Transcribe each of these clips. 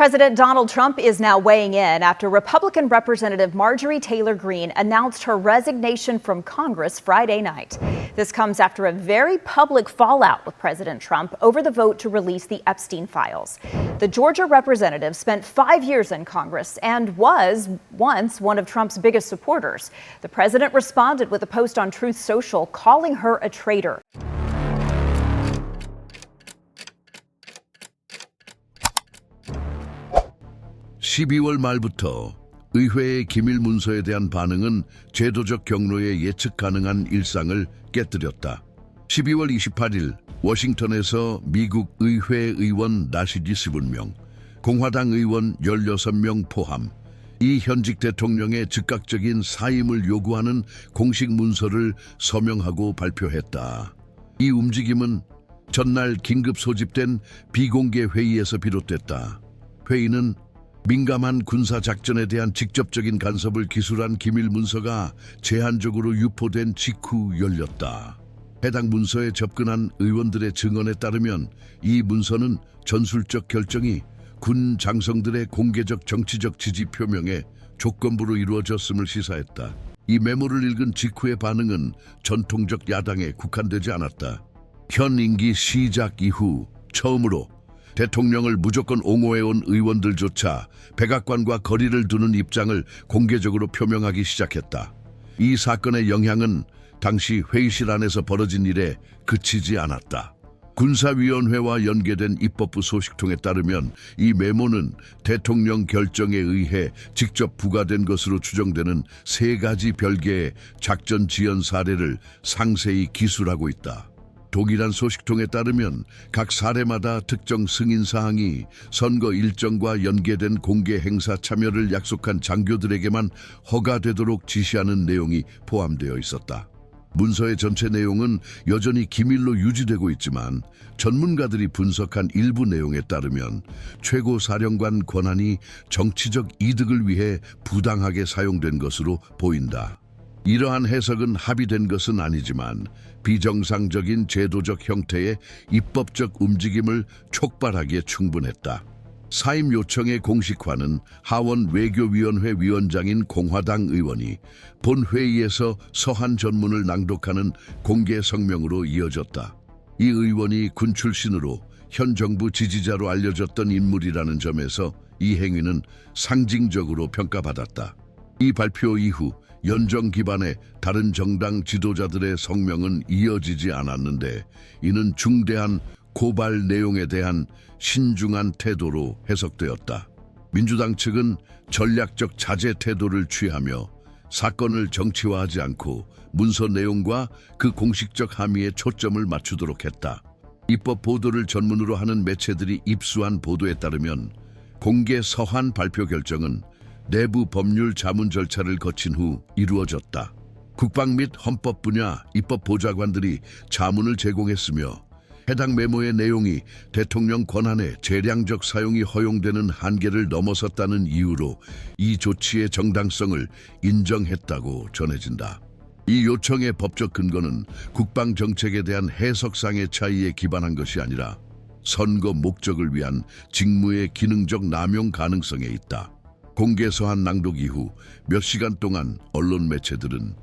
President Donald Trump is now weighing in after Republican Representative Marjorie Taylor Greene announced her resignation from Congress Friday night. This comes after a very public fallout with President Trump over the vote to release the Epstein files. The Georgia representative spent 5 years in Congress and was once one of Trump's biggest supporters. The president responded with a post on Truth Social calling her a traitor. 12월 말부터 의회의 기밀 문서에 대한 반응은 제도적 경로에 예측 가능한 일상을 깨뜨렸다. 12월 28일 워싱턴에서 미국 의회 의원 나시지 20명, 공화당 의원 16명 포함 이 현직 대통령의 즉각적인 사임을 요구하는 공식 문서를 서명하고 발표했다. 이 움직임은 전날 긴급 소집된 비공개 회의에서 비롯됐다. 회의는 민감한 군사작전에 대한 직접적인 간섭을 기술한 기밀 문서가 제한적으로 유포된 직후 열렸다. 해당 문서에 접근한 의원들의 증언에 따르면 이 문서는 전술적 결정이 군 장성들의 공개적 정치적 지지 표명에 조건부로 이루어졌음을 시사했다. 이 메모를 읽은 직후의 반응은 전통적 야당에 국한되지 않았다. 현 임기 시작 이후 처음으로 대통령을 무조건 옹호해온 의원들조차 백악관과 거리를 두는 입장을 공개적으로 표명하기 시작했다. 이 사건의 영향은 당시 회의실 안에서 벌어진 일에 그치지 않았다. 군사위원회와 연계된 입법부 소식통에 따르면 이 메모는 대통령 결정에 의해 직접 부과된 것으로 추정되는 3가지 별개의 작전 지연 사례를 상세히 기술하고 있다. 동일한 소식통에 따르면 각 사례마다 특정 승인사항이 선거 일정과 연계된 공개 행사 참여를 약속한 장교들에게만 허가되도록 지시하는 내용이 포함되어 있었다. 문서의 전체 내용은 여전히 기밀로 유지되고 있지만 전문가들이 분석한 일부 내용에 따르면 최고사령관 권한이 정치적 이득을 위해 부당하게 사용된 것으로 보인다. 이러한 해석은 합의된 것은 아니지만 비정상적인 제도적 형태의 입법적 움직임을 촉발하기에 충분했다. 사임 요청의 공식화는 하원 외교위원회 위원장인 공화당 의원이 본 회의에서 서한 전문을 낭독하는 공개 성명으로 이어졌다. 이 의원이 군 출신으로 현 정부 지지자로 알려졌던 인물이라는 점에서 이 행위는 상징적으로 평가받았다. 이 발표 이후 연정 기반의 다른 정당 지도자들의 성명은 이어지지 않았는데 이는 중대한 고발 내용에 대한 신중한 태도로 해석되었다. 민주당 측은 전략적 자제 태도를 취하며 사건을 정치화하지 않고 문서 내용과 그 공식적 함의에 초점을 맞추도록 했다. 입법 보도를 전문으로 하는 매체들이 입수한 보도에 따르면 공개 서한 발표 결정은 내부 법률 자문 절차를 거친 후 이루어졌다. 국방 및 헌법 분야 입법 보좌관들이 자문을 제공했으며 해당 메모의 내용이 대통령 권한의 재량적 사용이 허용되는 한계를 넘어섰다는 이유로 이 조치의 정당성을 인정했다고 전해진다. 이 요청의 법적 근거는 국방 정책에 대한 해석상의 차이에 기반한 것이 아니라 선거 목적을 위한 직무의 기능적 남용 가능성에 있다. 공개 서한 낭독 이후 몇 시간 동안 언론 매체들은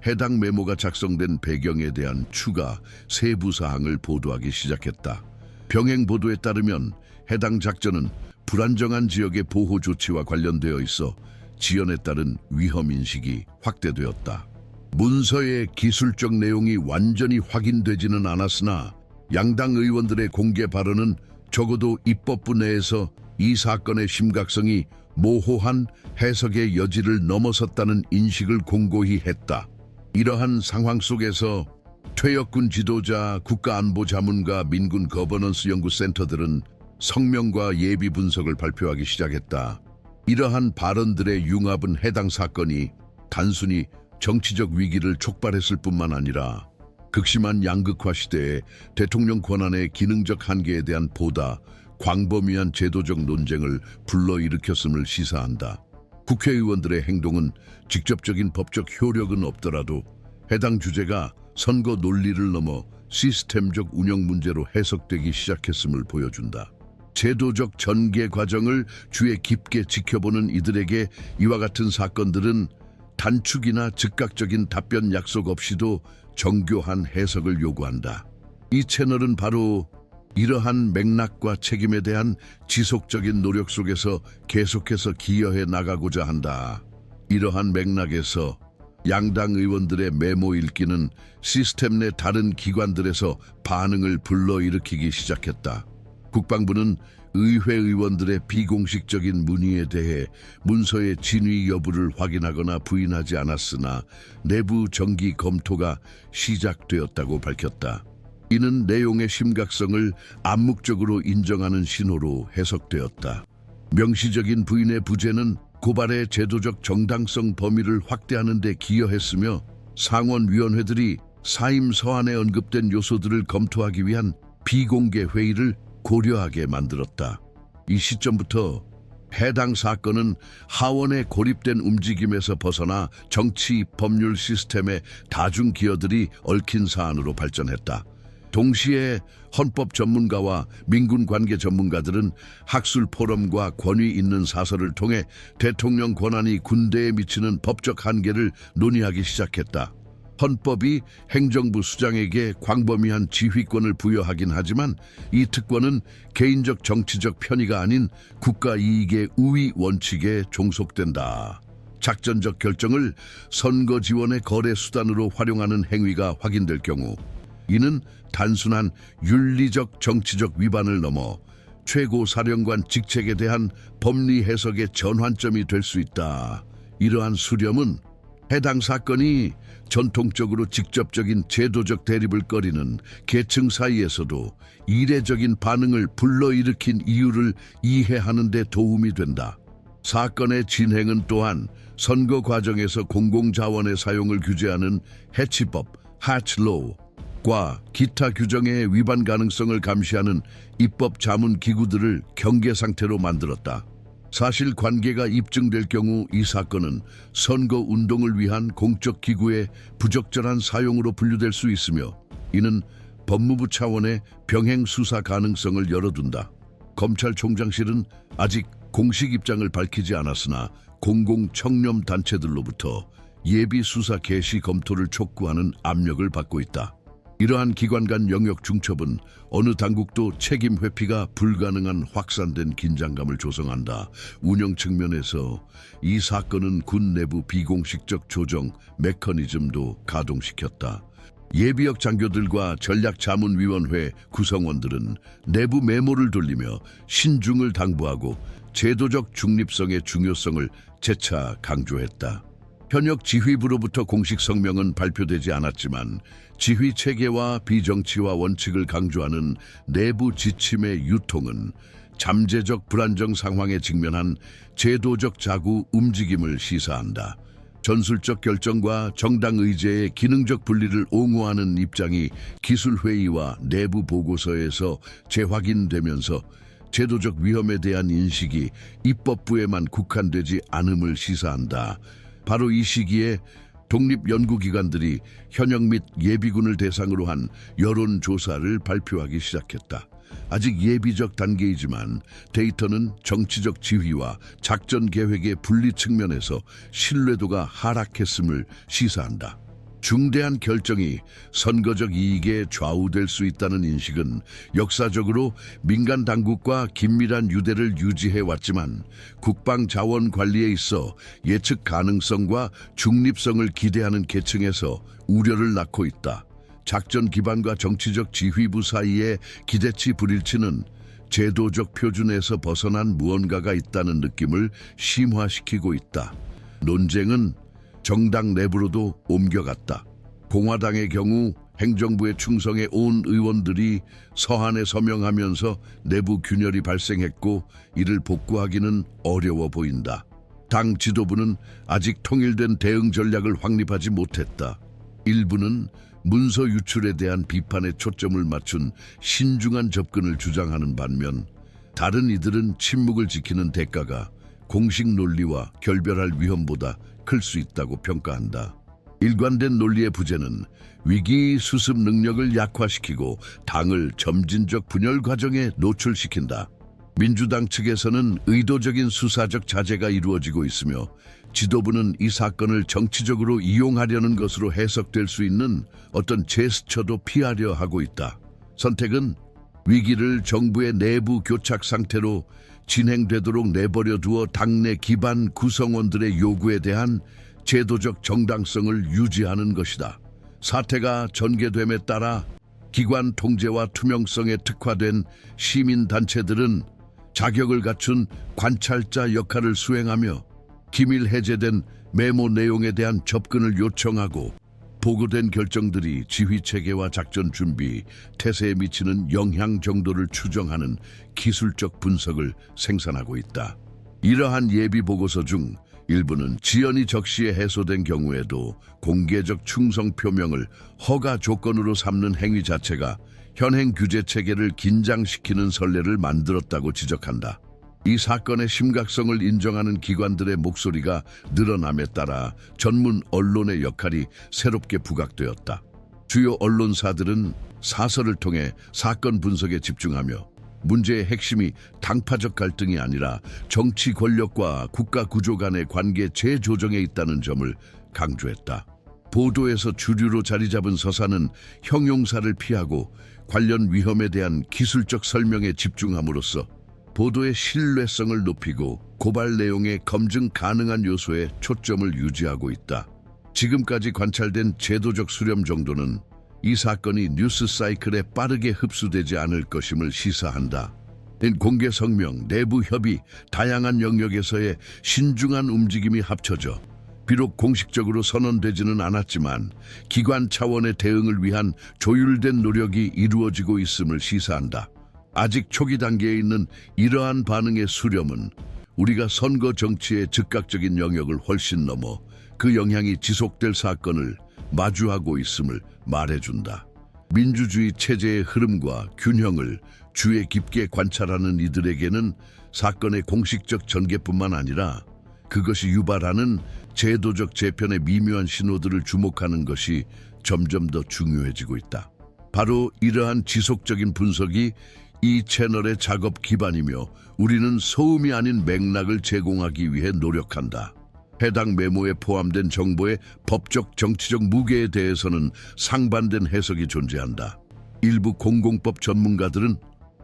해당 메모가 작성된 배경에 대한 추가 세부 사항을 보도하기 시작했다. 병행 보도에 따르면 해당 작전은 불안정한 지역의 보호 조치와 관련되어 있어 지연에 따른 위험 인식이 확대되었다. 문서의 기술적 내용이 완전히 확인되지는 않았으나 양당 의원들의 공개 발언은 적어도 입법부 내에서 이 사건의 심각성이 모호한 해석의 여지를 넘어섰다는 인식을 공고히 했다. 이러한 상황 속에서 퇴역군 지도자, 국가안보자문과 민군 거버넌스 연구센터들은 성명과 예비 분석을 발표하기 시작했다. 이러한 발언들의 융합은 해당 사건이 단순히 정치적 위기를 촉발했을 뿐만 아니라 극심한 양극화 시대에 대통령 권한의 기능적 한계에 대한 보다 광범위한 제도적 논쟁을 불러일으켰음을 시사한다. 국회의원들의 행동은 직접적인 법적 효력은 없더라도 해당 주제가 선거 논리를 넘어 시스템적 운영 문제로 해석되기 시작했음을 보여준다. 제도적 전개 과정을 주의 깊게 지켜보는 이들에게 이와 같은 사건들은 단축이나 즉각적인 답변 약속 없이도 정교한 해석을 요구한다. 이 채널은 바로 이러한 맥락과 책임에 대한 지속적인 노력 속에서 계속해서 기여해 나가고자 한다. 이러한 맥락에서 양당 의원들의 메모 읽기는 시스템 내 다른 기관들에서 반응을 불러일으키기 시작했다. 국방부는 의회 의원들의 비공식적인 문의에 대해 문서의 진위 여부를 확인하거나 부인하지 않았으나 내부 정기 검토가 시작되었다고 밝혔다. 이는 내용의 심각성을 암묵적으로 인정하는 신호로 해석되었다. 명시적인 부인의 부재는 고발의 제도적 정당성 범위를 확대하는 데 기여했으며 상원위원회들이 사임 서한에 언급된 요소들을 검토하기 위한 비공개 회의를 고려하게 만들었다. 이 시점부터 해당 사건은 하원의 고립된 움직임에서 벗어나 정치 법률 시스템의 다중 기여들이 얽힌 사안으로 발전했다. 동시에 헌법 전문가와 민군 관계 전문가들은 학술 포럼과 권위 있는 사설을 통해 대통령 권한이 군대에 미치는 법적 한계를 논의하기 시작했다. 헌법이 행정부 수장에게 광범위한 지휘권을 부여하긴 하지만 이 특권은 개인적 정치적 편의가 아닌 국가 이익의 우위 원칙에 종속된다. 작전적 결정을 선거 지원의 거래 수단으로 활용하는 행위가 확인될 경우 이는 단순한 윤리적 정치적 위반을 넘어 최고 사령관 직책에 대한 법리 해석의 전환점이 될 수 있다. 이러한 수렴은 해당 사건이 전통적으로 직접적인 제도적 대립을 꺼리는 계층 사이에서도 이례적인 반응을 불러일으킨 이유를 이해하는 데 도움이 된다. 사건의 진행은 또한 선거 과정에서 공공자원의 사용을 규제하는 해치법, hatch-law 과 기타 규정의 위반 가능성을 감시하는 입법 자문 기구들을 경계 상태로 만들었다. 사실 관계가 입증될 경우 이 사건은 선거 운동을 위한 공적 기구의 부적절한 사용으로 분류될 수 있으며 이는 법무부 차원의 병행 수사 가능성을 열어둔다. 검찰총장실은 아직 공식 입장을 밝히지 않았으나 공공청렴 단체들로부터 예비 수사 개시 검토를 촉구하는 압력을 받고 있다. 이러한 기관 간 영역 중첩은 어느 당국도 책임 회피가 불가능한 확산된 긴장감을 조성한다. 운영 측면에서 이 사건은 군 내부 비공식적 조정 메커니즘도 가동시켰다. 예비역 장교들과 전략자문위원회 구성원들은 내부 메모를 돌리며 신중을 당부하고 제도적 중립성의 중요성을 재차 강조했다. 현역 지휘부로부터 공식 성명은 발표되지 않았지만 지휘 체계와 비정치화 원칙을 강조하는 내부 지침의 유통은 잠재적 불안정 상황에 직면한 제도적 자구 움직임을 시사한다. 전술적 결정과 정당 의제의 기능적 분리를 옹호하는 입장이 기술회의와 내부 보고서에서 재확인되면서 제도적 위험에 대한 인식이 입법부에만 국한되지 않음을 시사한다. 바로 이 시기에 독립연구기관들이 현역 및 예비군을 대상으로 한 여론조사를 발표하기 시작했다. 아직 예비적 단계이지만 데이터는 정치적 지휘와 작전 계획의 분리 측면에서 신뢰도가 하락했음을 시사한다. 중대한 결정이 선거적 이익에 좌우될 수 있다는 인식은 역사적으로 민간 당국과 긴밀한 유대를 유지해 왔지만 국방 자원 관리에 있어 예측 가능성과 중립성을 기대하는 계층에서 우려를 낳고 있다. 작전 기반과 정치적 지휘부 사이의 기대치 불일치는 제도적 표준에서 벗어난 무언가가 있다는 느낌을 심화시키고 있다. 논쟁은 정당 내부로도 옮겨갔다. 공화당의 경우 행정부에 충성해 온 의원들이 서한에 서명하면서 내부 균열이 발생했고 이를 복구하기는 어려워 보인다. 당 지도부는 아직 통일된 대응 전략을 확립하지 못했다. 일부는 문서 유출에 대한 비판에 초점을 맞춘 신중한 접근을 주장하는 반면 다른 이들은 침묵을 지키는 대가가 공식 논리와 결별할 위험보다 클 수 있다고 평가한다. 일관된 논리의 부재는 위기 수습 능력을 약화시키고 당을 점진적 분열 과정에 노출시킨다. 민주당 측에서는 의도적인 수사적 자제가 이루어지고 있으며 지도부는 이 사건을 정치적으로 이용하려는 것으로 해석될 수 있는 어떤 제스처도 피하려 하고 있다. 선택은 위기를 정부의 내부 교착 상태로 진행되도록 내버려 두어 당내 기반 구성원들의 요구에 대한 제도적 정당성을 유지하는 것이다. 사태가 전개됨에 따라 기관 통제와 투명성에 특화된 시민단체들은 자격을 갖춘 관찰자 역할을 수행하며 기밀 해제된 메모 내용에 대한 접근을 요청하고 보고된 결정들이 지휘체계와 작전 준비, 태세에 미치는 영향 정도를 추정하는 기술적 분석을 생산하고 있다. 이러한 예비 보고서 중 일부는 지연이 적시에 해소된 경우에도 공개적 충성 표명을 허가 조건으로 삼는 행위 자체가 현행 규제 체계를 긴장시키는 선례를 만들었다고 지적한다. 이 사건의 심각성을 인정하는 기관들의 목소리가 늘어남에 따라 전문 언론의 역할이 새롭게 부각되었다. 주요 언론사들은 사설을 통해 사건 분석에 집중하며 문제의 핵심이 당파적 갈등이 아니라 정치 권력과 국가 구조 간의 관계 재조정에 있다는 점을 강조했다. 보도에서 주류로 자리 잡은 서사는 형용사를 피하고 관련 위험에 대한 기술적 설명에 집중함으로써 보도의 신뢰성을 높이고 고발 내용의 검증 가능한 요소에 초점을 유지하고 있다. 지금까지 관찰된 제도적 수렴 정도는 이 사건이 뉴스 사이클에 빠르게 흡수되지 않을 것임을 시사한다. 공개 성명, 내부 협의, 다양한 영역에서의 신중한 움직임이 합쳐져 비록 공식적으로 선언되지는 않았지만 기관 차원의 대응을 위한 조율된 노력이 이루어지고 있음을 시사한다. 아직 초기 단계에 있는 이러한 반응의 수렴은 우리가 선거 정치의 즉각적인 영역을 훨씬 넘어 그 영향이 지속될 사건을 마주하고 있음을 말해준다. 민주주의 체제의 흐름과 균형을 주의 깊게 관찰하는 이들에게는 사건의 공식적 전개뿐만 아니라 그것이 유발하는 제도적 재편의 미묘한 신호들을 주목하는 것이 점점 더 중요해지고 있다. 바로 이러한 지속적인 분석이 이 채널의 작업 기반이며 우리는 소음이 아닌 맥락을 제공하기 위해 노력한다. 해당 메모에 포함된 정보의 법적 정치적 무게에 대해서는 상반된 해석이 존재한다. 일부 공공법 전문가들은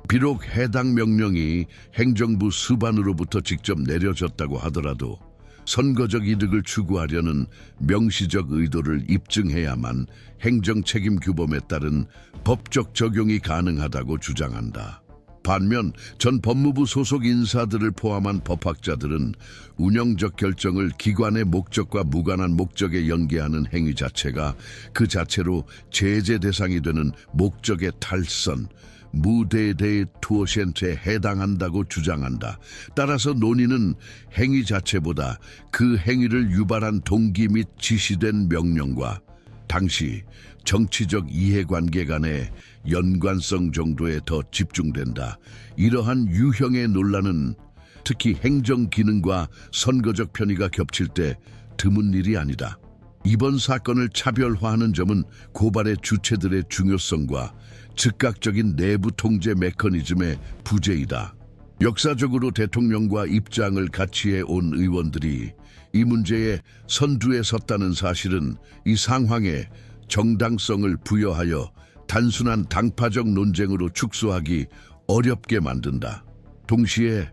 비록 해당 명령이 행정부 수반으로부터 직접 내려졌다고 하더라도 선거적 이득을 추구하려는 명시적 의도를 입증해야만 행정 책임 규범에 따른 법적 적용이 가능하다고 주장한다. 반면 전 법무부 소속 인사들을 포함한 법학자들은 운영적 결정을 기관의 목적과 무관한 목적에 연계하는 행위 자체가 그 자체로 제재 대상이 되는 목적의 탈선, 무대대 투어센트에 해당한다고 주장한다. 따라서 논의는 행위 자체보다 그 행위를 유발한 동기 및 지시된 명령과 당시 정치적 이해관계 간의 연관성 정도에 더 집중된다. 이러한 유형의 논란은 특히 행정 기능과 선거적 편의가 겹칠 때 드문 일이 아니다. 이번 사건을 차별화하는 점은 고발의 주체들의 중요성과 즉각적인 내부 통제 메커니즘의 부재이다. 역사적으로 대통령과 입장을 같이 해온 의원들이 이 문제에 선두에 섰다는 사실은 이 상황에 정당성을 부여하여 단순한 당파적 논쟁으로 축소하기 어렵게 만든다. 동시에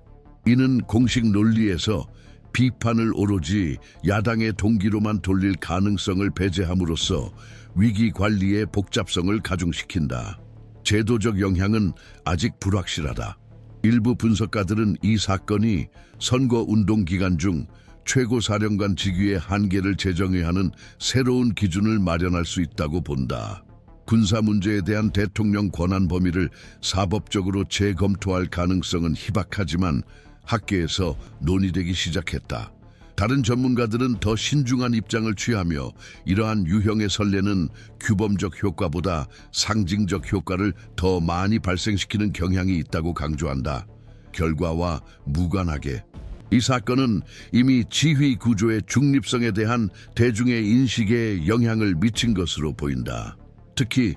이는 공식 논리에서 비판을 오로지 야당의 동기로만 돌릴 가능성을 배제함으로써 위기 관리의 복잡성을 가중시킨다. 제도적 영향은 아직 불확실하다. 일부 분석가들은 이 사건이 선거운동 기간 중 최고사령관 직위의 한계를 제정해야 하는 새로운 기준을 마련할 수 있다고 본다. 군사 문제에 대한 대통령 권한 범위를 사법적으로 재검토할 가능성은 희박하지만 학계에서 논의되기 시작했다. 다른 전문가들은 더 신중한 입장을 취하며 이러한 유형의 선례는 규범적 효과보다 상징적 효과를 더 많이 발생시키는 경향이 있다고 강조한다. 결과와 무관하게 이 사건은 이미 지휘 구조의 중립성에 대한 대중의 인식에 영향을 미친 것으로 보인다. 특히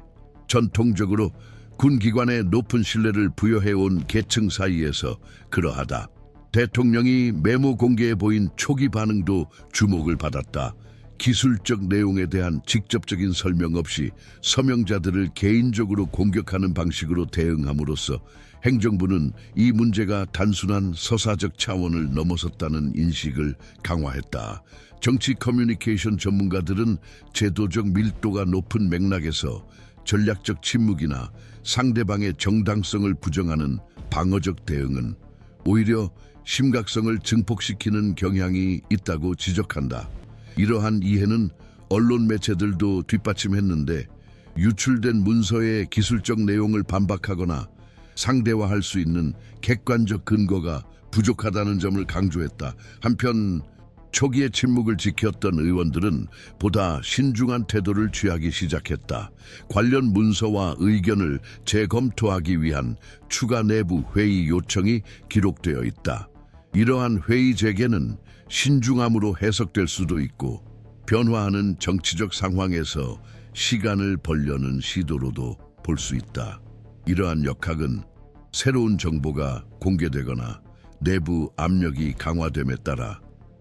전통적으로 군 기관에 높은 신뢰를 부여해온 계층 사이에서 그러하다. 대통령이 메모 공개에 보인 초기 반응도 주목을 받았다. 기술적 내용에 대한 직접적인 설명 없이 서명자들을 개인적으로 공격하는 방식으로 대응함으로써 행정부는 이 문제가 단순한 서사적 차원을 넘어섰다는 인식을 강화했다. 정치 커뮤니케이션 전문가들은 제도적 밀도가 높은 맥락에서 전략적 침묵이나 상대방의 정당성을 부정하는 방어적 대응은 오히려 심각성을 증폭시키는 경향이 있다고 지적한다. 이러한 이해는 언론 매체들도 뒷받침했는데 유출된 문서의 기술적 내용을 반박하거나 상대화할 수 있는 객관적 근거가 부족하다는 점을 강조했다. 한편 초기의 침묵을 지켰던 의원들은 보다 신중한 태도를 취하기 시작했다. 관련 문서와 의견을 재검토하기 위한 추가 내부 회의 요청이 기록되어 있다. 이러한 회의 재개는 신중함으로 해석될 수도 있고 변화하는 정치적 상황에서 시간을 벌려는 시도로도 볼 수 있다. 이러한 역학은 새로운 정보가 공개되거나 내부 압력이 강화됨에 따라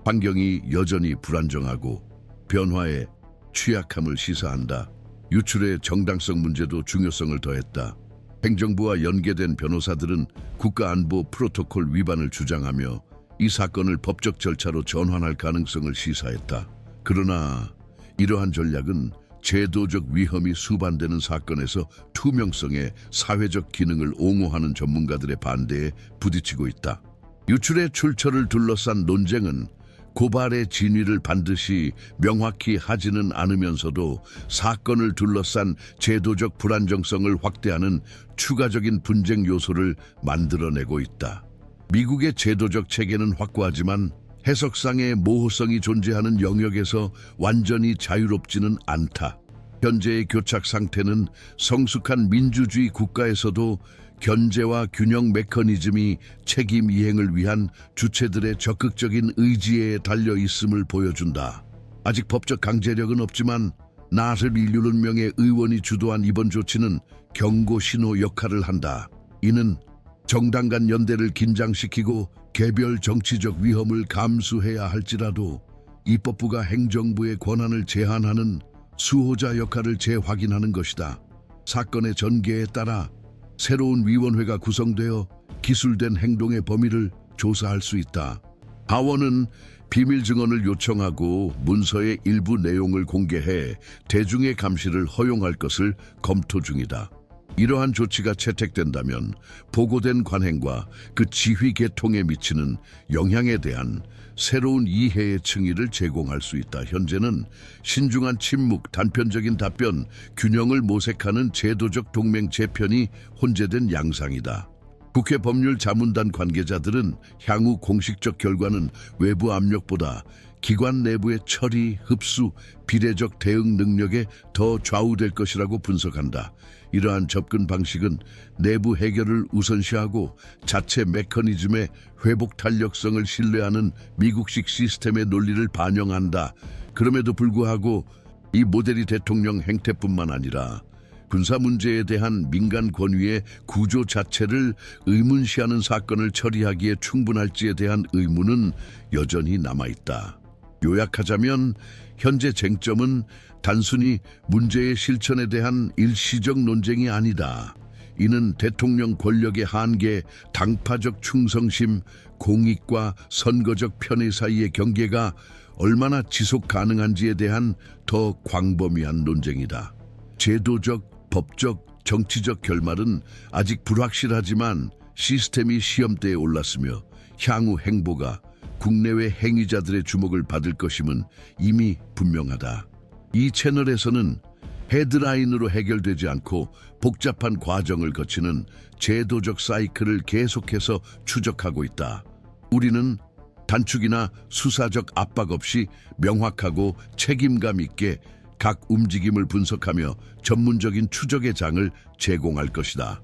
환경이 여전히 불안정하고 변화에 취약함을 시사한다. 유출의 정당성 문제도 중요성을 더했다. 행정부와 연계된 변호사들은 국가안보 프로토콜 위반을 주장하며 이 사건을 법적 절차로 전환할 가능성을 시사했다. 그러나 이러한 전략은 제도적 위험이 수반되는 사건에서 투명성의 사회적 기능을 옹호하는 전문가들의 반대에 부딪히고 있다. 유출의 출처를 둘러싼 논쟁은 고발의 진위를 반드시 명확히 하지는 않으면서도 사건을 둘러싼 제도적 불안정성을 확대하는 추가적인 분쟁 요소를 만들어내고 있다. 미국의 제도적 체계는 확고하지만 해석상의 모호성이 존재하는 영역에서 완전히 자유롭지는 않다. 현재의 교착 상태는 성숙한 민주주의 국가에서도 견제와 균형 메커니즘이 책임 이행을 위한 주체들의 적극적인 의지에 달려 있음을 보여준다. 아직 법적 강제력은 없지만 나를 1,000명의 의원이 주도한 이번 조치는 경고 신호 역할을 한다. 이는 정당 간 연대를 긴장시키고 개별 정치적 위험을 감수해야 할지라도 입법부가 행정부의 권한을 제한하는 수호자 역할을 재확인하는 것이다. 사건의 전개에 따라 새로운 위원회가 구성되어 기술된 행동의 범위를 조사할 수 있다. 하원은 비밀 증언을 요청하고 문서의 일부 내용을 공개해 대중의 감시를 허용할 것을 검토 중이다. 이러한 조치가 채택된다면 보고된 관행과 그 지휘 계통에 미치는 영향에 대한 새로운 이해의 층위를 제공할 수 있다. 현재는 신중한 침묵, 단편적인 답변, 균형을 모색하는 제도적 동맹 재편이 혼재된 양상이다. 국회 법률자문단 관계자들은 향후 공식적 결과는 외부 압력보다 기관 내부의 처리, 흡수, 비례적 대응 능력에 더 좌우될 것이라고 분석한다. 이러한 접근 방식은 내부 해결을 우선시하고 자체 메커니즘의 회복 탄력성을 신뢰하는 미국식 시스템의 논리를 반영한다. 그럼에도 불구하고 이 모델이 대통령 행태뿐만 아니라 군사 문제에 대한 민간 권위의 구조 자체를 의문시하는 사건을 처리하기에 충분할지에 대한 의문은 여전히 남아있다. 요약하자면 현재 쟁점은 단순히 문제의 실천에 대한 일시적 논쟁이 아니다. 이는 대통령 권력의 한계, 당파적 충성심, 공익과 선거적 편의 사이의 경계가 얼마나 지속 가능한지에 대한 더 광범위한 논쟁이다. 제도적, 법적, 정치적 결말은 아직 불확실하지만 시스템이 시험대에 올랐으며 향후 행보가 국내외 행위자들의 주목을 받을 것임은 이미 분명하다. 이 채널에서는 헤드라인으로 해결되지 않고 복잡한 과정을 거치는 제도적 사이클을 계속해서 추적하고 있다. 우리는 단축이나 수사적 압박 없이 명확하고 책임감 있게 각 움직임을 분석하며 전문적인 추적의 장을 제공할 것이다.